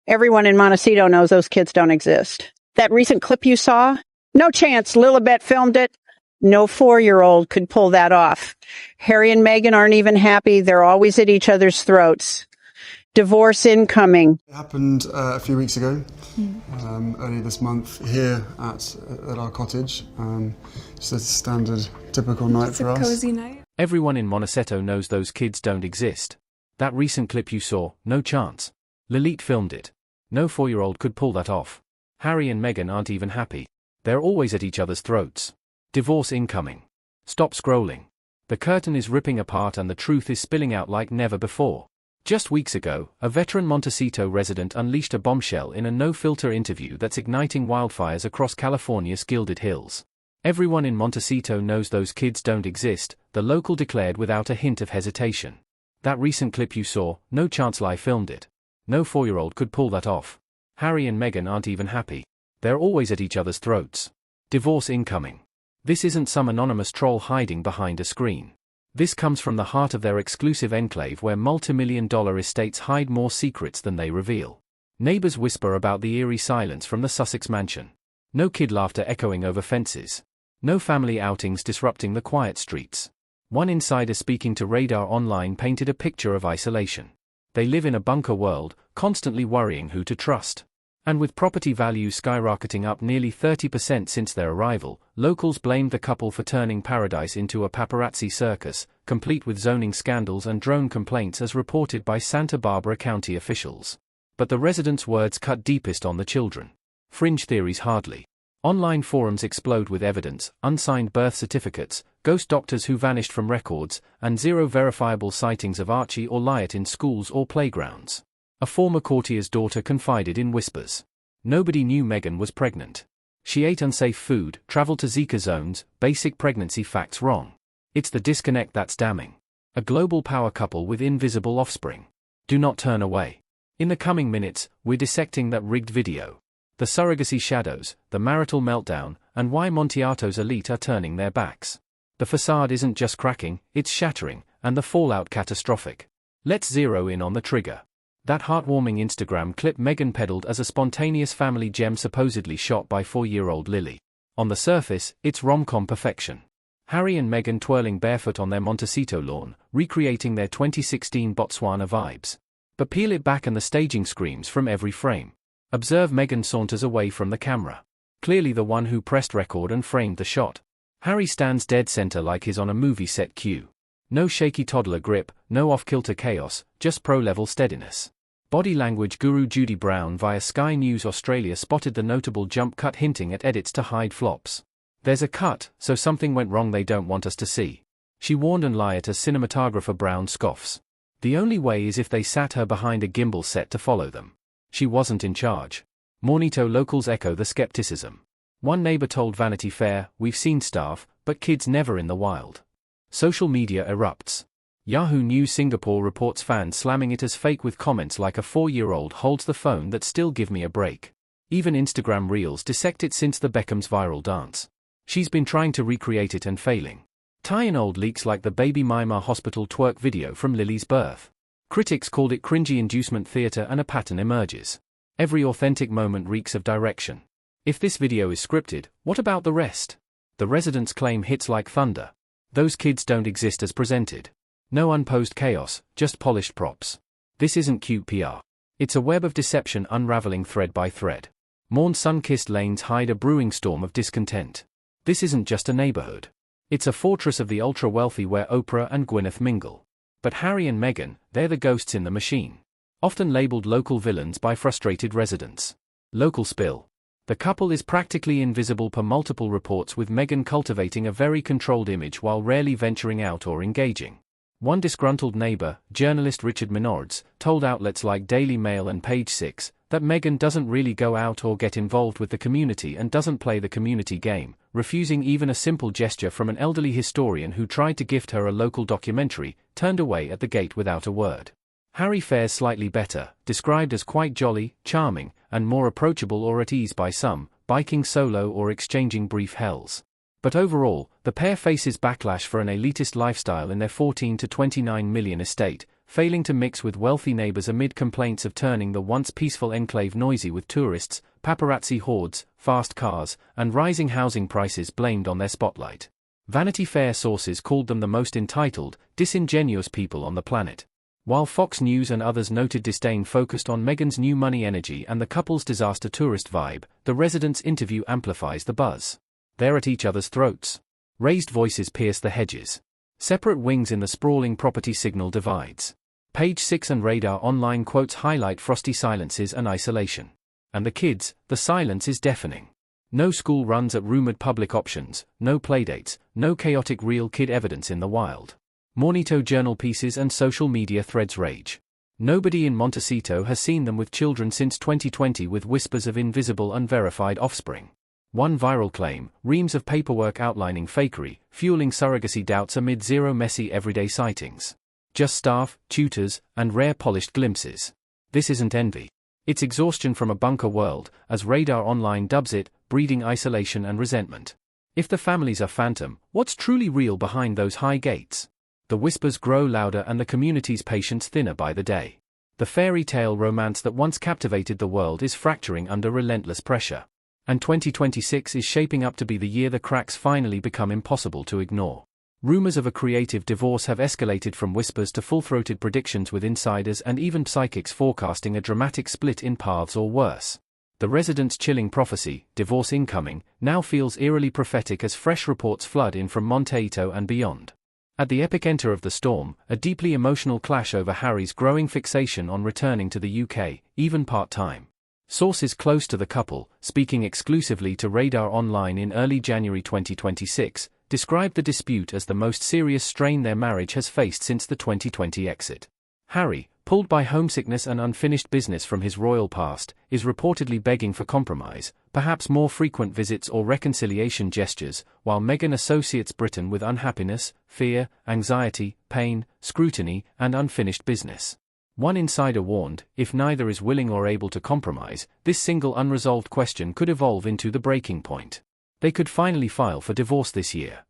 Everyone in Montecito knows those kids don't exist. That recent clip you saw? No chance Lilibet filmed it. No 4-year-old could pull that off. Harry and Meghan aren't even happy. They're always at each other's throats. Divorce incoming. It happened a few weeks ago, earlier this month, here at our cottage. Just a standard, typical night for us. It's a cozy night. Everyone in Montecito knows those kids don't exist. That recent clip you saw, no chance. Lilith filmed it. No 4-year-old could pull that off. Harry and Meghan aren't even happy. They're always at each other's throats. Divorce incoming. Stop scrolling. The curtain is ripping apart and the truth is spilling out like never before. Just weeks ago, a veteran Montecito resident unleashed a bombshell in a no-filter interview that's igniting wildfires across California's Gilded Hills. Everyone in Montecito knows those kids don't exist, the local declared without a hint of hesitation. That recent clip you saw, no chance Lie filmed it. No 4-year-old could pull that off. Harry and Meghan aren't even happy. They're always at each other's throats. Divorce incoming. This isn't some anonymous troll hiding behind a screen. This comes from the heart of their exclusive enclave where multi-million-dollar estates hide more secrets than they reveal. Neighbors whisper about the eerie silence from the Sussex mansion. No kid laughter echoing over fences. No family outings disrupting the quiet streets. One insider speaking to Radar Online painted a picture of isolation. They live in a bunker world, constantly worrying who to trust. And with property values skyrocketing up nearly 30% since their arrival, locals blamed the couple for turning paradise into a paparazzi circus, complete with zoning scandals and drone complaints as reported by Santa Barbara County officials. But the residents' words cut deepest on the children. Fringe theories hardly. Online forums explode with evidence, unsigned birth certificates, ghost doctors who vanished from records, and zero verifiable sightings of Archie or Lyot in schools or playgrounds. A former courtier's daughter confided in whispers. Nobody knew Meghan was pregnant. She ate unsafe food, traveled to Zika zones, basic pregnancy facts wrong. It's the disconnect that's damning. A global power couple with invisible offspring. Do not turn away. In the coming minutes, we're dissecting that rigged video. The surrogacy shadows, the marital meltdown, and why Montecito's elite are turning their backs. The facade isn't just cracking, it's shattering, and the fallout catastrophic. Let's zero in on the trigger. That heartwarming Instagram clip Meghan peddled as a spontaneous family gem supposedly shot by 4-year-old Lily. On the surface, it's rom-com perfection. Harry and Meghan twirling barefoot on their Montecito lawn, recreating their 2016 Botswana vibes. But peel it back and the staging screams from every frame. Observe Meghan saunters away from the camera. Clearly the one who pressed record and framed the shot. Harry stands dead center like he's on a movie set cue. No shaky toddler grip, no off-kilter chaos, just pro-level steadiness. Body language guru Judy Brown via Sky News Australia spotted the notable jump cut hinting at edits to hide flops. There's a cut, so something went wrong they don't want us to see. She warned and Lyot as cinematographer Brown scoffs. The only way is if they sat her behind a gimbal set to follow them. She wasn't in charge. Montecito locals echo the skepticism. One neighbor told Vanity Fair, "We've seen stuff, but kids never in the wild." Social media erupts. Yahoo News Singapore reports fans slamming it as fake with comments like a 4-year-old holds the phone that still give me a break. Even Instagram Reels dissect it since the Beckham's viral dance. She's been trying to recreate it and failing. Tie in old leaks like the Baby Mima hospital twerk video from Lily's birth. Critics called it cringy inducement theater and a pattern emerges. Every authentic moment reeks of direction. If this video is scripted, what about the rest? The residents claim hits like thunder. Those kids don't exist as presented. No unposed chaos, just polished props. This isn't cute PR. It's a web of deception unraveling thread by thread. Morn sun-kissed lanes hide a brewing storm of discontent. This isn't just a neighborhood. It's a fortress of the ultra-wealthy where Oprah and Gwyneth mingle. But Harry and Meghan, they're the ghosts in the machine. Often labeled local villains by frustrated residents. Local spill. The couple is practically invisible per multiple reports with Meghan cultivating a very controlled image while rarely venturing out or engaging. One disgruntled neighbor, journalist Richard Minards, told outlets like Daily Mail and Page 6 that Meghan doesn't really go out or get involved with the community and doesn't play the community game, refusing even a simple gesture from an elderly historian who tried to gift her a local documentary, turned away at the gate without a word. Harry fares slightly better, described as quite jolly, charming, and more approachable or at ease by some, biking solo or exchanging brief hells. But overall, the pair faces backlash for an elitist lifestyle in their 14 to 29 million estate, failing to mix with wealthy neighbors amid complaints of turning the once peaceful enclave noisy with tourists, paparazzi hordes, fast cars, and rising housing prices blamed on their spotlight. Vanity Fair sources called them the most entitled, disingenuous people on the planet. While Fox News and others noted disdain focused on Meghan's new money energy and the couple's disaster tourist vibe, the Resident's interview amplifies the buzz. They're at each other's throats. Raised voices pierce the hedges. Separate wings in the sprawling property signal divides. Page 6 and Radar Online quotes highlight frosty silences and isolation. And the kids, the silence is deafening. No school runs at rumored public options, no playdates, no chaotic real kid evidence in the wild. Montecito journal pieces and social media threads rage. Nobody in Montecito has seen them with children since 2020 with whispers of invisible unverified offspring. One viral claim, reams of paperwork outlining fakery, fueling surrogacy doubts amid zero messy everyday sightings. Just staff, tutors, and rare polished glimpses. This isn't envy. It's exhaustion from a bunker world, as Radar Online dubs it, breeding isolation and resentment. If the families are phantom, what's truly real behind those high gates? The whispers grow louder and the community's patience thinner by the day. The fairy tale romance that once captivated the world is fracturing under relentless pressure. And 2026 is shaping up to be the year the cracks finally become impossible to ignore. Rumors of a creative divorce have escalated from whispers to full-throated predictions with insiders and even psychics forecasting a dramatic split in paths or worse. The Resident's chilling prophecy, divorce incoming, now feels eerily prophetic as fresh reports flood in from Montecito and beyond. At the epicenter of the storm, a deeply emotional clash over Harry's growing fixation on returning to the UK, even part-time. Sources close to the couple, speaking exclusively to Radar Online in early January 2026, described the dispute as the most serious strain their marriage has faced since the 2020 exit. Harry, pulled by homesickness and unfinished business from his royal past, is reportedly begging for compromise, perhaps more frequent visits or reconciliation gestures, while Meghan associates Britain with unhappiness, fear, anxiety, pain, scrutiny, and unfinished business. One insider warned, if neither is willing or able to compromise, this single unresolved question could evolve into the breaking point. They could finally file for divorce this year.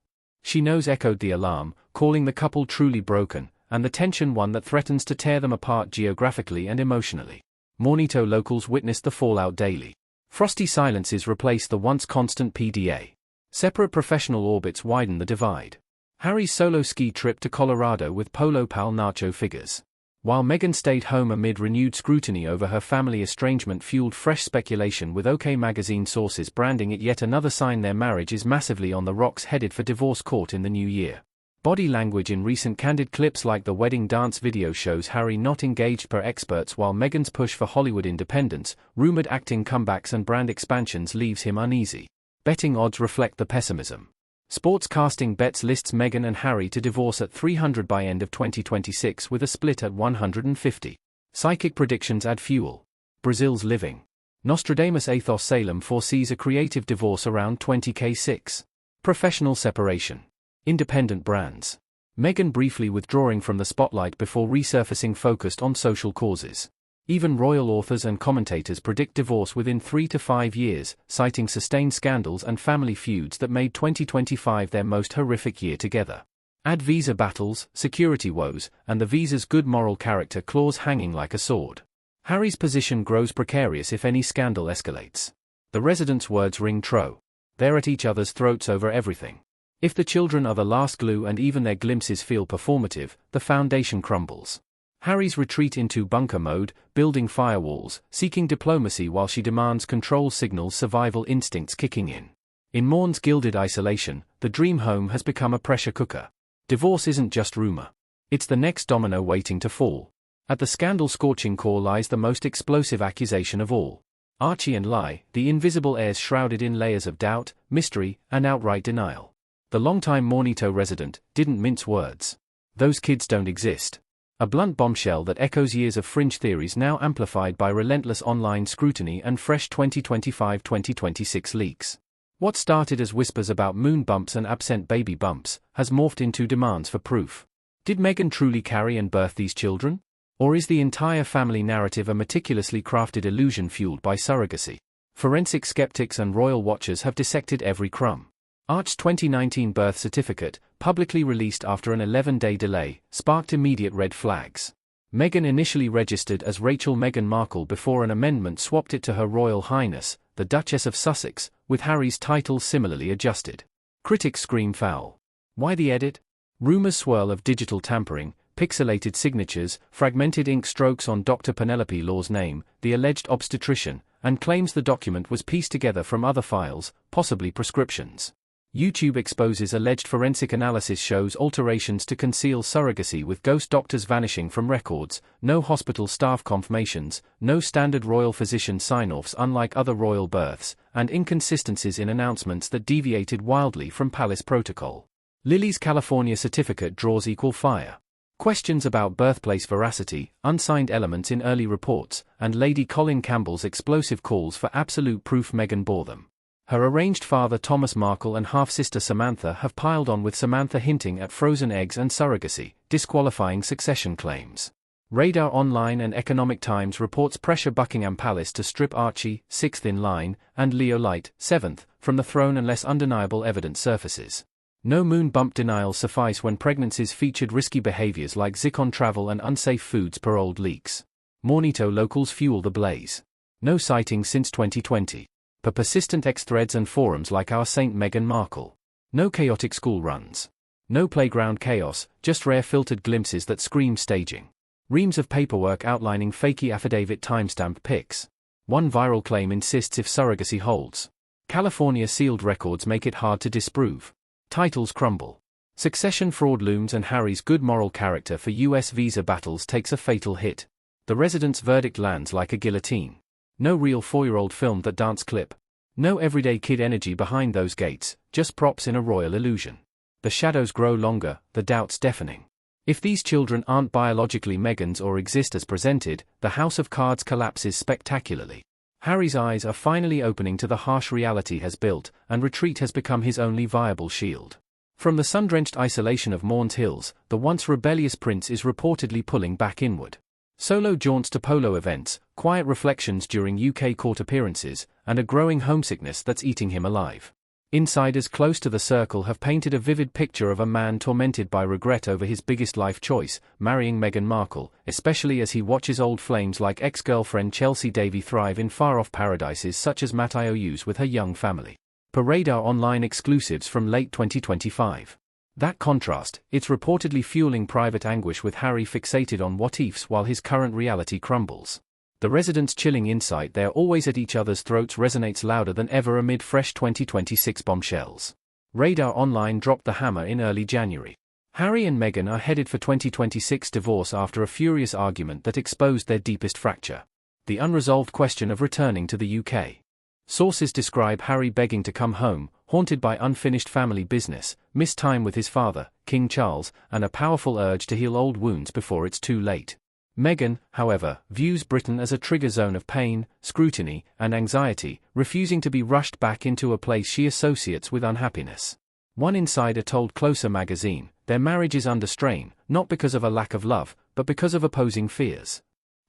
She Knows echoed the alarm, calling the couple truly broken, and the tension one that threatens to tear them apart geographically and emotionally. Montecito locals witnessed the fallout daily. Frosty silences replace the once constant PDA. Separate professional orbits widen the divide. Harry's solo ski trip to Colorado with Polo Pal Nacho figures. While Meghan stayed home amid renewed scrutiny over her family estrangement fueled fresh speculation with OK magazine sources branding it yet another sign their marriage is massively on the rocks headed for divorce court in the new year. Body language in recent candid clips like the wedding dance video shows Harry not engaged per experts while Meghan's push for Hollywood independence, rumored acting comebacks and brand expansions leaves him uneasy. Betting odds reflect the pessimism. Sportscasting bets lists Meghan and Harry to divorce at 300 by end of 2026 with a split at 150. Psychic predictions add fuel. Brazil's living. Nostradamus Athos Salem foresees a creative divorce around 20k6. Professional separation. Independent brands. Meghan briefly withdrawing from the spotlight before resurfacing focused on social causes. Even royal authors and commentators predict divorce within 3 to 5 years, citing sustained scandals and family feuds that made 2025 their most horrific year together. Add visa battles, security woes, and the visa's good moral character clause hanging like a sword. Harry's position grows precarious if any scandal escalates. The Resident's words ring true. They're at each other's throats over everything. If the children are the last glue and even their glimpses feel performative, the foundation crumbles. Harry's retreat into bunker mode, building firewalls, seeking diplomacy while she demands control signals survival instincts kicking in. In Morn's gilded isolation, the dream home has become a pressure cooker. Divorce isn't just rumor. It's the next domino waiting to fall. At the scandal's scorching core lies the most explosive accusation of all. Archie and Lie, the invisible heirs shrouded in layers of doubt, mystery, and outright denial. The longtime Montecito resident didn't mince words. Those kids don't exist. A blunt bombshell that echoes years of fringe theories now amplified by relentless online scrutiny and fresh 2025-2026 leaks. What started as whispers about moon bumps and absent baby bumps has morphed into demands for proof. Did Meghan truly carry and birth these children? Or is the entire family narrative a meticulously crafted illusion fueled by surrogacy? Forensic skeptics and royal watchers have dissected every crumb. Arch's 2019 birth certificate, publicly released after an 11-day delay, sparked immediate red flags. Meghan initially registered as Rachel Meghan Markle before an amendment swapped it to Her Royal Highness, the Duchess of Sussex, with Harry's title similarly adjusted. Critics scream foul. Why the edit? Rumours swirl of digital tampering, pixelated signatures, fragmented ink strokes on Dr. Penelope Law's name, the alleged obstetrician, and claims the document was pieced together from other files, possibly prescriptions. YouTube exposes alleged forensic analysis shows alterations to conceal surrogacy with ghost doctors vanishing from records, no hospital staff confirmations, no standard royal physician sign-offs unlike other royal births, and inconsistencies in announcements that deviated wildly from palace protocol. Lily's California certificate draws equal fire. Questions about birthplace veracity, unsigned elements in early reports, and Lady Colin Campbell's explosive calls for absolute proof Meghan bore them. Her arranged father Thomas Markle and half-sister Samantha have piled on, with Samantha hinting at frozen eggs and surrogacy, disqualifying succession claims. Radar Online and Economic Times reports pressure Buckingham Palace to strip Archie, 6th in line, and Leo Light, 7th, from the throne unless undeniable evidence surfaces. No moon bump denials suffice when pregnancies featured risky behaviors like Zircon travel and unsafe foods per old leaks. Montecito locals fuel the blaze. No sightings since 2020. Per persistent X-threads and forums like our Saint Meghan Markle. No chaotic school runs. No playground chaos, just rare filtered glimpses that scream staging. Reams of paperwork outlining fakey affidavit timestamped pics. One viral claim insists if surrogacy holds. California sealed records make it hard to disprove. Titles crumble. Succession fraud looms and Harry's good moral character for US visa battles takes a fatal hit. The resident's verdict lands like a guillotine. No real 4-year-old filmed that dance clip. No everyday kid energy behind those gates, just props in a royal illusion. The shadows grow longer, the doubts deafening. If these children aren't biologically Meghan's or exist as presented, the house of cards collapses spectacularly. Harry's eyes are finally opening to the harsh reality has built, and retreat has become his only viable shield. From the sun-drenched isolation of Mauns Hills, the once rebellious prince is reportedly pulling back inward. Solo jaunts to polo events, quiet reflections during UK court appearances, and a growing homesickness that's eating him alive. Insiders close to the circle have painted a vivid picture of a man tormented by regret over his biggest life choice, marrying Meghan Markle, especially as he watches old flames like ex-girlfriend Chelsea Davy thrive in far-off paradises such as Matt IOU's with her young family. Per Radar Online exclusives from late 2025. That contrast, it's reportedly fueling private anguish with Harry fixated on what-ifs while his current reality crumbles. The residents' chilling insight they're always at each other's throats resonates louder than ever amid fresh 2026 bombshells. Radar Online dropped the hammer in early January. Harry and Meghan are headed for 2026 divorce after a furious argument that exposed their deepest fracture. The unresolved question of returning to the UK. Sources describe Harry begging to come home, haunted by unfinished family business, missed time with his father, King Charles, and a powerful urge to heal old wounds before it's too late. Meghan, however, views Britain as a trigger zone of pain, scrutiny, and anxiety, refusing to be rushed back into a place she associates with unhappiness. One insider told Closer magazine, their marriage is under strain, not because of a lack of love, but because of opposing fears.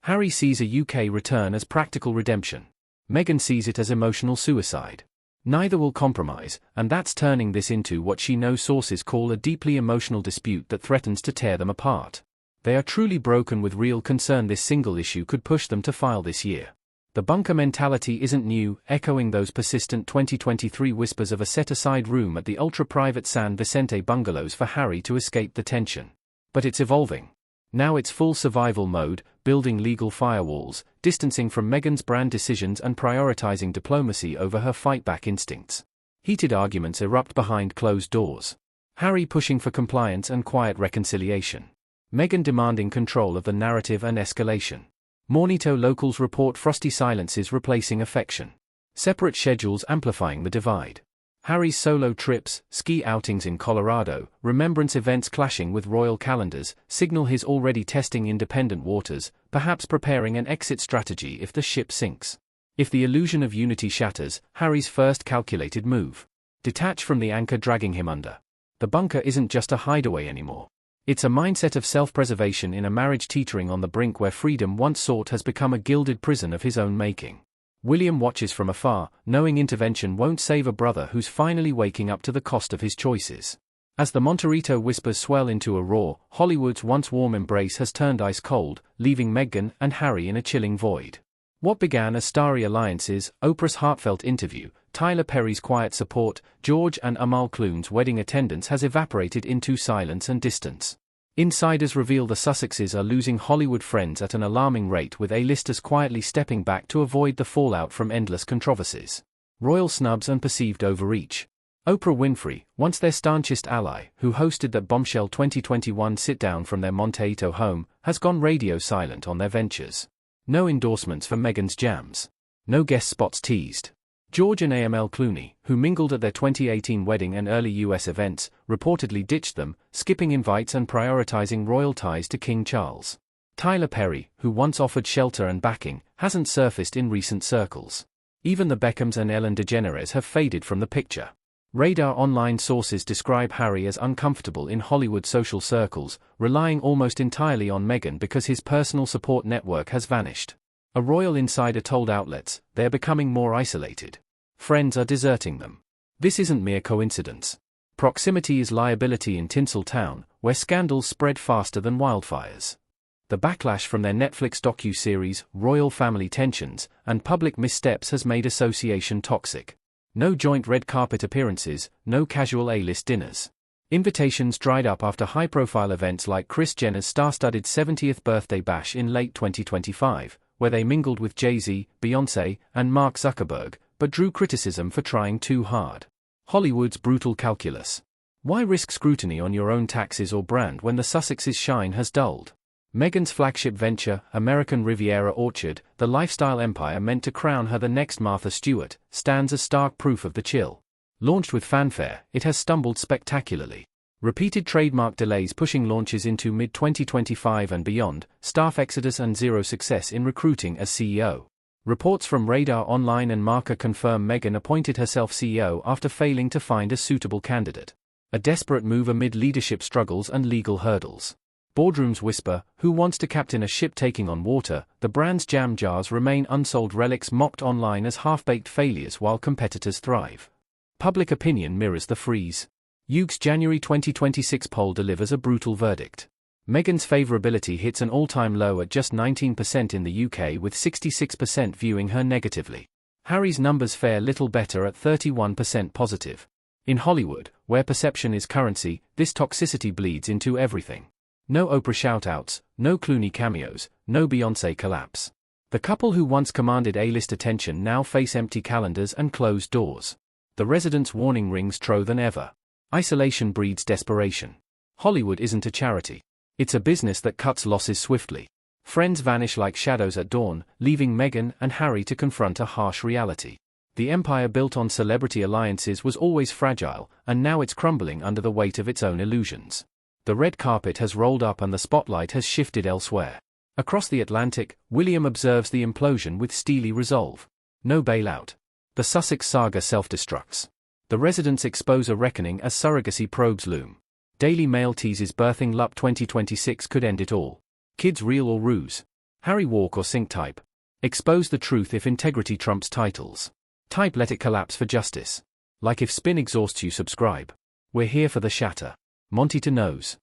Harry sees a UK return as practical redemption. Meghan sees it as emotional suicide. Neither will compromise, and that's turning this into what she knows sources call a deeply emotional dispute that threatens to tear them apart. They are truly broken with real concern this single issue could push them to file this year. The bunker mentality isn't new, echoing those persistent 2023 whispers of a set-aside room at the ultra-private San Vicente bungalows for Harry to escape the tension. But it's evolving. Now it's full survival mode, building legal firewalls, distancing from Meghan's brand decisions and prioritizing diplomacy over her fight-back instincts. Heated arguments erupt behind closed doors. Harry pushing for compliance and quiet reconciliation. Meghan demanding control of the narrative and escalation. Montecito locals report frosty silences replacing affection. Separate schedules amplifying the divide. Harry's solo trips, ski outings in Colorado, remembrance events clashing with royal calendars, signal his already testing independent waters, perhaps preparing an exit strategy if the ship sinks. If the illusion of unity shatters, Harry's first calculated move. Detach from the anchor dragging him under. The bunker isn't just a hideaway anymore. It's a mindset of self-preservation in a marriage teetering on the brink where freedom once sought has become a gilded prison of his own making. William watches from afar, knowing intervention won't save a brother who's finally waking up to the cost of his choices. As the Montecito whispers swell into a roar, Hollywood's once warm embrace has turned ice cold, leaving Meghan and Harry in a chilling void. What began as starry alliances, Oprah's heartfelt interview, Tyler Perry's quiet support, George and Amal Clooney's wedding attendance has evaporated into silence and distance. Insiders reveal the Sussexes are losing Hollywood friends at an alarming rate, with A-listers quietly stepping back to avoid the fallout from endless controversies. Royal snubs and perceived overreach. Oprah Winfrey, once their staunchest ally, who hosted that bombshell 2021 sit-down from their Montecito home, has gone radio silent on their ventures. No endorsements for Meghan's jams. No guest spots teased. George and Amal Clooney, who mingled at their 2018 wedding and early US events, reportedly ditched them, skipping invites and prioritizing royal ties to King Charles. Tyler Perry, who once offered shelter and backing, hasn't surfaced in recent circles. Even the Beckhams and Ellen DeGeneres have faded from the picture. Radar Online sources describe Harry as uncomfortable in Hollywood social circles, relying almost entirely on Meghan because his personal support network has vanished. A royal insider told outlets, they're becoming more isolated. Friends are deserting them. This isn't mere coincidence. Proximity is liability in Tinseltown, where scandals spread faster than wildfires. The backlash from their Netflix docu-series, Royal Family Tensions, and public missteps has made association toxic. No joint red carpet appearances, no casual A-list dinners. Invitations dried up after high-profile events like Kris Jenner's star-studded 70th birthday bash in late 2025, where they mingled with Jay-Z, Beyoncé, and Mark Zuckerberg, but drew criticism for trying too hard. Hollywood's brutal calculus. Why risk scrutiny on your own taxes or brand when the Sussexes' shine has dulled? Meghan's flagship venture, American Riviera Orchard, the lifestyle empire meant to crown her the next Martha Stewart, stands as stark proof of the chill. Launched with fanfare, it has stumbled spectacularly. Repeated trademark delays pushing launches into mid-2025 and beyond, staff exodus and zero success in recruiting as CEO. Reports from Radar Online and Markle confirm Meghan appointed herself CEO after failing to find a suitable candidate. A desperate move amid leadership struggles and legal hurdles. Boardrooms whisper, who wants to captain a ship taking on water? The brand's jam jars remain unsold relics mocked online as half-baked failures while competitors thrive. Public opinion mirrors the freeze. YouG's January 2026 poll delivers a brutal verdict. Meghan's favourability hits an all-time low at just 19% in the UK, with 66% viewing her negatively. Harry's numbers fare little better at 31% positive. In Hollywood, where perception is currency, this toxicity bleeds into everything. No Oprah shout-outs, no Clooney cameos, no Beyoncé collapse. The couple who once commanded A-list attention now face empty calendars and closed doors. The residents' warning rings truer than ever. Isolation breeds desperation. Hollywood isn't a charity. It's a business that cuts losses swiftly. Friends vanish like shadows at dawn, leaving Meghan and Harry to confront a harsh reality. The empire built on celebrity alliances was always fragile, and now it's crumbling under the weight of its own illusions. The red carpet has rolled up and the spotlight has shifted elsewhere. Across the Atlantic, William observes the implosion with steely resolve. No bailout. The Sussex saga self-destructs. The residents expose a reckoning as surrogacy probes loom. Daily Mail teases birthing LUP 2026 could end it all. Kids real or ruse? Harry walk or sink type? Expose the truth if integrity trumps titles. Type let it collapse for justice. Like if spin exhausts you, subscribe. We're here for the shatter. Montecito knows.